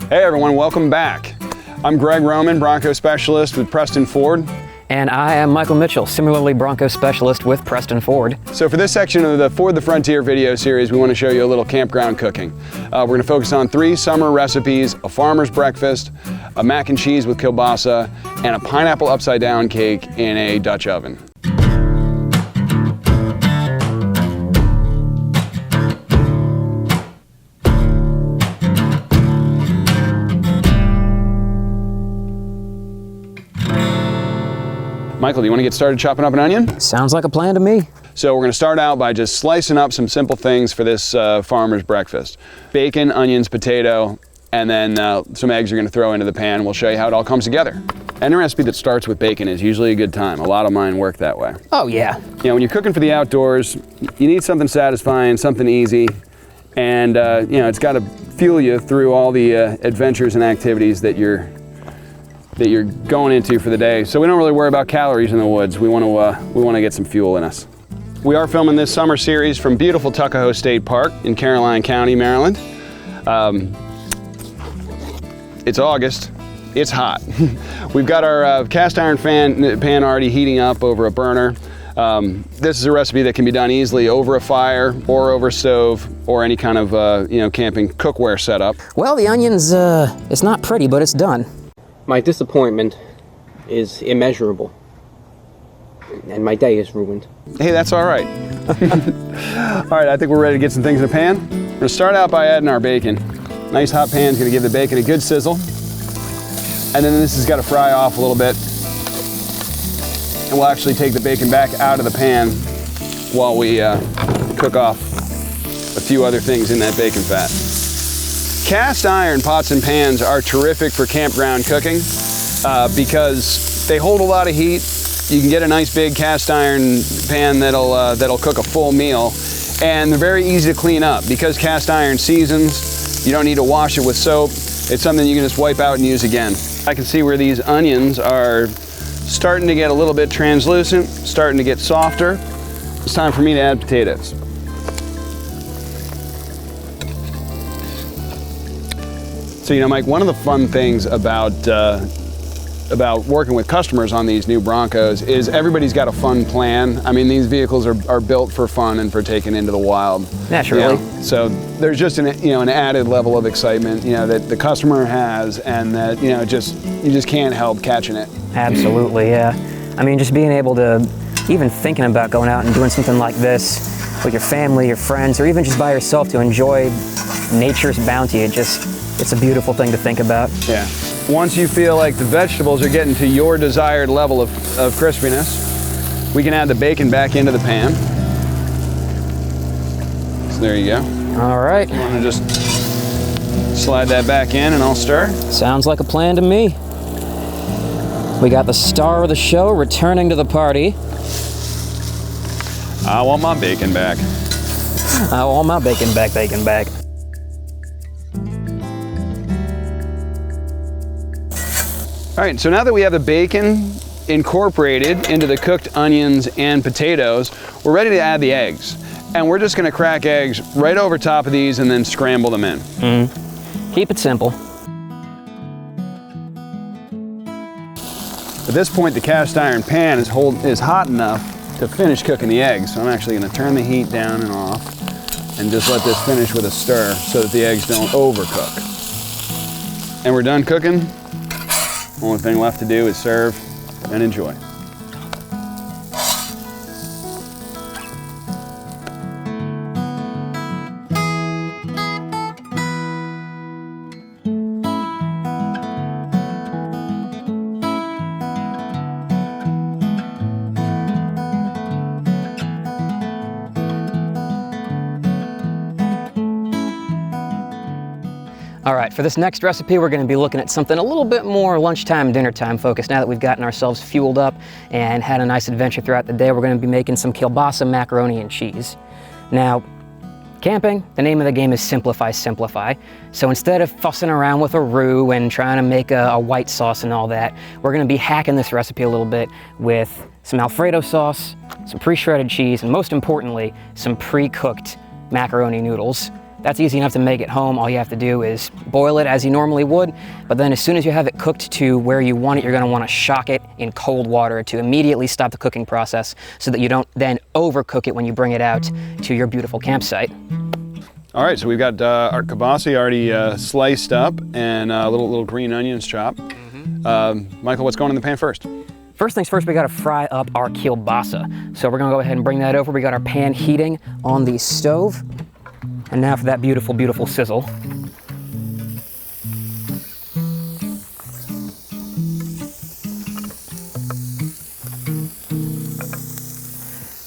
Hey everyone, welcome back. I'm Greg Roman, Bronco Specialist with Preston Ford. And I am Michael Mitchell, similarly Bronco Specialist with Preston Ford. So for this section of the Ford the Frontier video series, we want to show you a little campground cooking. We're going to focus on 3 summer recipes: a farmer's breakfast, a mac and cheese with kielbasa, and a pineapple upside down cake in a Dutch oven. Michael, do you want to get started chopping up an onion? Sounds like a plan to me. So we're going to start out by just slicing up some simple things for this farmer's breakfast. Bacon, onions, potato, and then some eggs you're going to throw into the pan. We'll show you how it all comes together. Any recipe that starts with bacon is usually a good time. A lot of mine work that way. Oh yeah. You know, when you're cooking for the outdoors, you need something satisfying, something easy, and you know, it's got to fuel you through all the adventures and activities that you're going into for the day. So we don't really worry about calories in the woods. We want to get some fuel in us. We are filming this summer series from beautiful Tuckahoe State Park in Caroline County, Maryland. It's August. It's hot. We've got our cast iron pan already heating up over a burner. This is a recipe that can be done easily over a fire or over a stove or any kind of camping cookware setup. Well, the onions, it's not pretty, but it's done. My disappointment is immeasurable, and my day is ruined. Hey, that's all right. All right, I think we're ready to get some things in the pan. We're gonna start out by adding our bacon. Nice hot pan's gonna give the bacon a good sizzle. And then this has got to fry off a little bit. And we'll actually take the bacon back out of the pan while we cook off a few other things in that bacon fat. Cast iron pots and pans are terrific for campground cooking because they hold a lot of heat. You can get a nice big cast iron pan that'll cook a full meal, and they're very easy to clean up. Because cast iron seasons, you don't need to wash it with soap. It's something you can just wipe out and use again. I can see where these onions are starting to get a little bit translucent, starting to get softer. It's time for me to add potatoes. So, you know, Mike, one of the fun things about working with customers on these new Broncos is everybody's got a fun plan. I mean, these vehicles are built for fun and for taking into the wild. Naturally. You know? So there's just an added level of excitement, you know, that the customer has, and that, you know, you just can't help catching it. Absolutely, yeah. I mean, just being able to, even thinking about going out and doing something like this with your family, your friends, or even just by yourself to enjoy nature's bounty, it's a beautiful thing to think about. Yeah. Once you feel like the vegetables are getting to your desired level of crispiness, we can add the bacon back into the pan. So there you go. All right. You want to just slide that back in and I'll stir? Sounds like a plan to me. We got the star of the show returning to the party. I want my bacon back. I want my bacon back. All right, so now that we have the bacon incorporated into the cooked onions and potatoes, we're ready to add the eggs. And we're just gonna crack eggs right over top of these and then scramble them in. Keep it simple. At this point, the cast iron pan is hot enough to finish cooking the eggs. So I'm actually gonna turn the heat down and off and just let this finish with a stir so that the eggs don't overcook. And we're done cooking. Only thing left to do is serve and enjoy. All right, for this next recipe, we're gonna be looking at something a little bit more lunchtime, dinner time focused. Now that we've gotten ourselves fueled up and had a nice adventure throughout the day, we're gonna be making some kielbasa macaroni and cheese. Now, camping, the name of the game is simplify, simplify. So instead of fussing around with a roux and trying to make a white sauce and all that, we're gonna be hacking this recipe a little bit with some Alfredo sauce, some pre-shredded cheese, and most importantly, some pre-cooked macaroni noodles. That's easy enough to make at home. All you have to do is boil it as you normally would, but then as soon as you have it cooked to where you want it, you're gonna wanna shock it in cold water to immediately stop the cooking process so that you don't then overcook it when you bring it out to your beautiful campsite. All right, so we've got our kielbasa already sliced up and little green onions chopped. Michael, what's going in the pan first? First things first, we gotta fry up our kielbasa. So we're gonna go ahead and bring that over. We got our pan heating on the stove. And now for that beautiful, beautiful sizzle.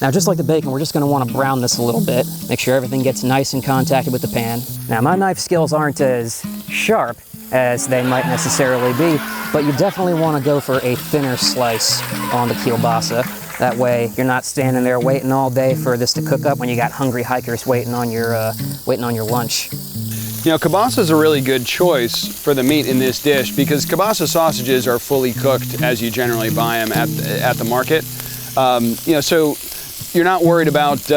Now, just like the bacon, we're just gonna wanna brown this a little bit, make sure everything gets nice and contacted with the pan. Now, my knife skills aren't as sharp as they might necessarily be, but you definitely wanna go for a thinner slice on the kielbasa. That way, you're not standing there waiting all day for this to cook up when you got hungry hikers waiting on your lunch. You know, kielbasa is a really good choice for the meat in this dish because kielbasa sausages are fully cooked as you generally buy them at the market. You know, so you're not worried about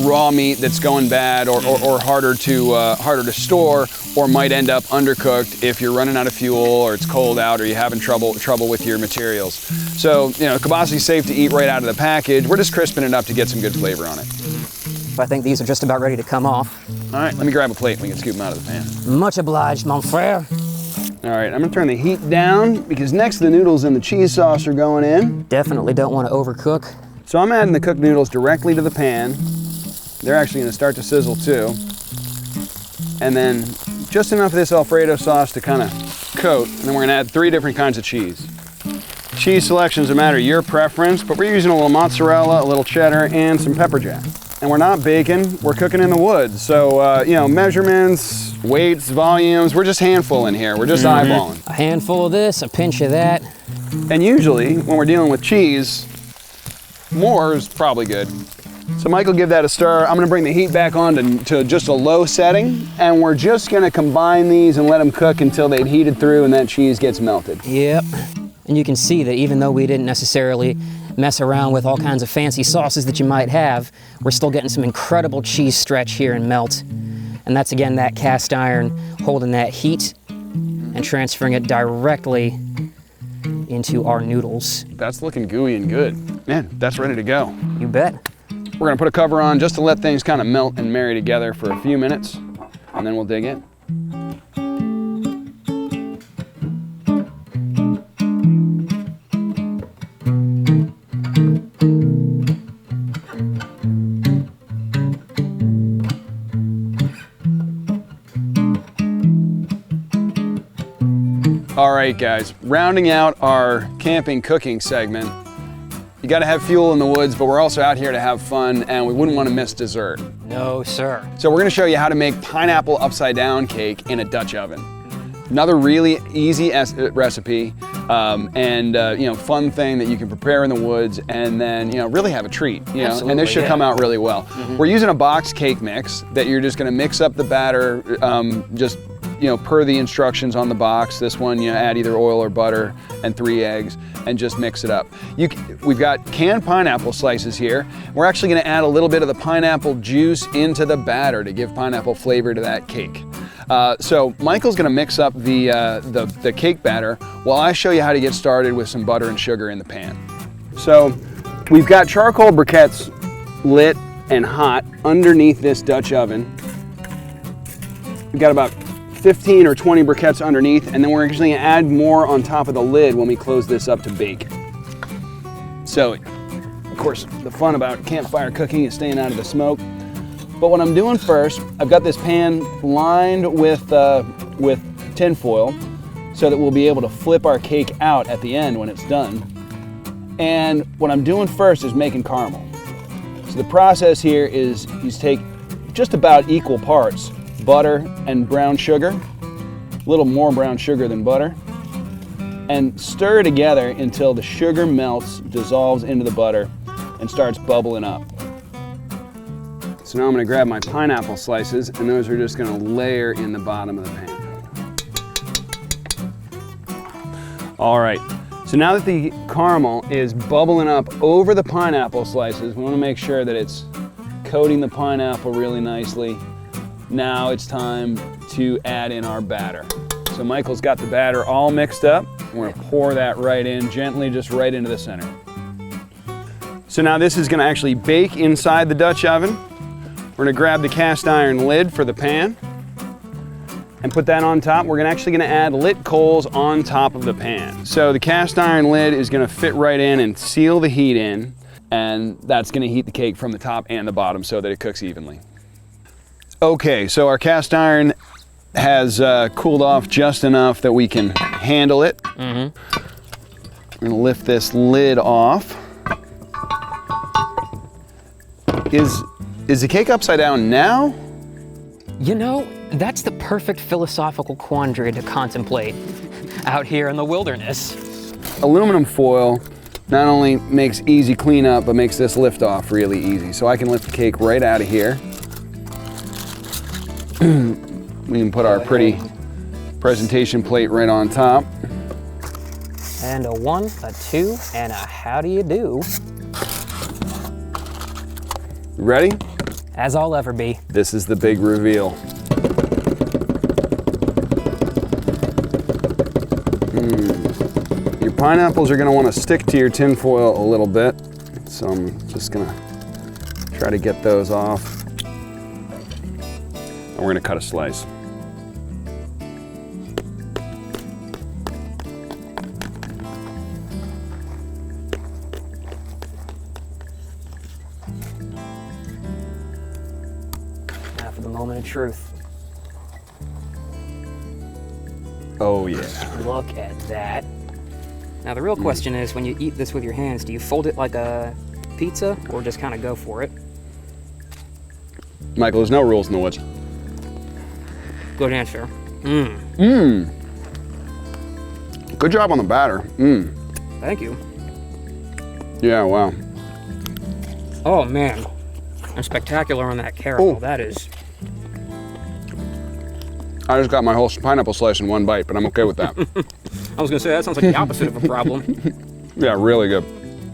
raw meat that's going bad or harder to store, or might end up undercooked if you're running out of fuel or it's cold out or you're having trouble with your materials. So, you know, kielbasa is safe to eat right out of the package. We're just crisping it up to get some good flavor on it. I think these are just about ready to come off. All right, let me grab a plate and we can scoop them out of the pan. Much obliged, mon frere. All right, I'm gonna turn the heat down because next the noodles and the cheese sauce are going in. Definitely don't want to overcook. So I'm adding the cooked noodles directly to the pan. They're actually gonna start to sizzle too. And then just enough of this Alfredo sauce to kind of coat, and then we're gonna add 3 different kinds of cheese. Cheese selection's a matter of your preference, but we're using a little mozzarella, a little cheddar, and some pepper jack. And we're not baking, we're cooking in the woods. So, you know, measurements, weights, volumes, we're just handful in here. We're just eyeballing. A handful of this, a pinch of that. And usually, when we're dealing with cheese, more is probably good. So Michael, give that a stir. I'm gonna bring the heat back on to just a low setting, and we're just gonna combine these and let them cook until they've heated through and that cheese gets melted. Yep. And you can see that even though we didn't necessarily mess around with all kinds of fancy sauces that you might have, we're still getting some incredible cheese stretch here and melt. And that's again that cast iron holding that heat and transferring it directly into our noodles. That's looking gooey and good. Man, that's ready to go. You bet. We're gonna put a cover on just to let things kind of melt and marry together for a few minutes, and then we'll dig in. All right, guys, rounding out our camping cooking segment, you gotta have fuel in the woods, but we're also out here to have fun, and we wouldn't want to miss dessert. No, sir. So we're gonna show you how to make pineapple upside down cake in a Dutch oven. Another really easy recipe, and you know, fun thing that you can prepare in the woods, and then really have a treat. Absolutely, and this should come out really well. We're using a box cake mix that you're just gonna mix up the batter, just per the instructions on the box. This one, add either oil or butter and 3 eggs and just mix it up. We've got canned pineapple slices here. We're actually gonna add a little bit of the pineapple juice into the batter to give pineapple flavor to that cake. So Michael's gonna mix up the cake batter while I show you how to get started with some butter and sugar in the pan. So we've got charcoal briquettes lit and hot underneath this Dutch oven. We've got about 15 or 20 briquettes underneath, and then we're actually gonna add more on top of the lid when we close this up to bake. So, of course, the fun about campfire cooking is staying out of the smoke. But what I'm doing first, I've got this pan lined with tin foil so that we'll be able to flip our cake out at the end when it's done. And what I'm doing first is making caramel. So the process here is you take just about equal parts butter and brown sugar, a little more brown sugar than butter, and stir together until the sugar melts, dissolves into the butter, and starts bubbling up. So now I'm gonna grab my pineapple slices, and those are just gonna layer in the bottom of the pan. All right, so now that the caramel is bubbling up over the pineapple slices, we wanna make sure that it's coating the pineapple really nicely. Now it's time to add in our batter. So Michael's got the batter all mixed up. We're gonna pour that right in, gently, just right into the center. So now this is gonna actually bake inside the Dutch oven. We're gonna grab the cast iron lid for the pan and put that on top. We're actually gonna add lit coals on top of the pan. So the cast iron lid is gonna fit right in and seal the heat in, and that's gonna heat the cake from the top and the bottom so that it cooks evenly. Okay, so our cast iron has cooled off just enough that we can handle it. We're gonna lift this lid off. Is the cake upside down now? You know, that's the perfect philosophical quandary to contemplate out here in the wilderness. Aluminum foil not only makes easy cleanup, but makes this lift off really easy. So I can lift the cake right out of here. We can put our pretty presentation plate right on top. And a 1, a 2, and a how do you do? Ready? As I'll ever be. This is the big reveal. Your pineapples are gonna wanna stick to your tin foil a little bit. So I'm just gonna try to get those off. And we're gonna cut a slice. Now for the moment of truth. Oh yeah. Look at that. Now the real question is, when you eat this with your hands, do you fold it like a pizza or just kind of go for it? Michael, there's no rules in the woods. Good answer. Good job on the batter. Thank you. Yeah, wow. Oh man, I'm spectacular on that caramel. Oh. That is. I just got my whole pineapple slice in one bite, but I'm okay with that. I was gonna say, that sounds like the opposite of a problem. Yeah, really good.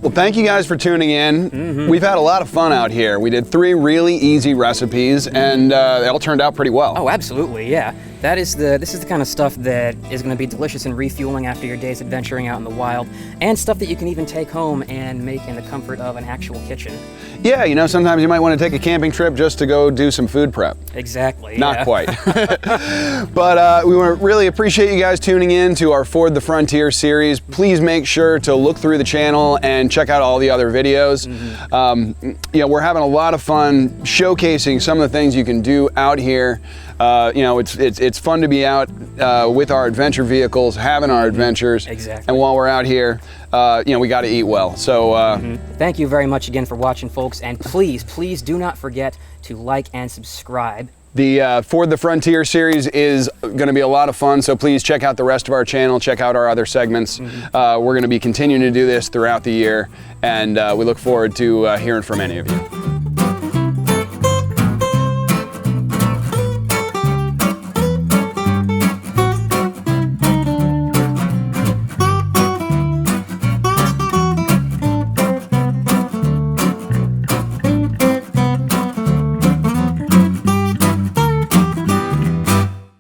Well, thank you guys for tuning in. We've had a lot of fun out here. We did 3 really easy recipes, and they all turned out pretty well. Oh, absolutely, yeah. This is the kind of stuff that is going to be delicious and refueling after your days adventuring out in the wild, and stuff that you can even take home and make in the comfort of an actual kitchen. Yeah, you know, sometimes you might want to take a camping trip just to go do some food prep. Exactly. Not yeah. quite. But we want to really appreciate you guys tuning in to our Ford the Frontier series. Please make sure to look through the channel and check out all the other videos. You know, we're having a lot of fun showcasing some of the things you can do out here. You know, it's fun to be out with our adventure vehicles, having our adventures. Exactly. And while we're out here, you know, we got to eat well. So Thank you very much again for watching, folks, and please do not forget to like and subscribe. the Ford the Frontier series is going to be a lot of fun, so please check out the rest of our channel, check out our other segments. We're going to be continuing to do this throughout the year, and we look forward to hearing from any of you.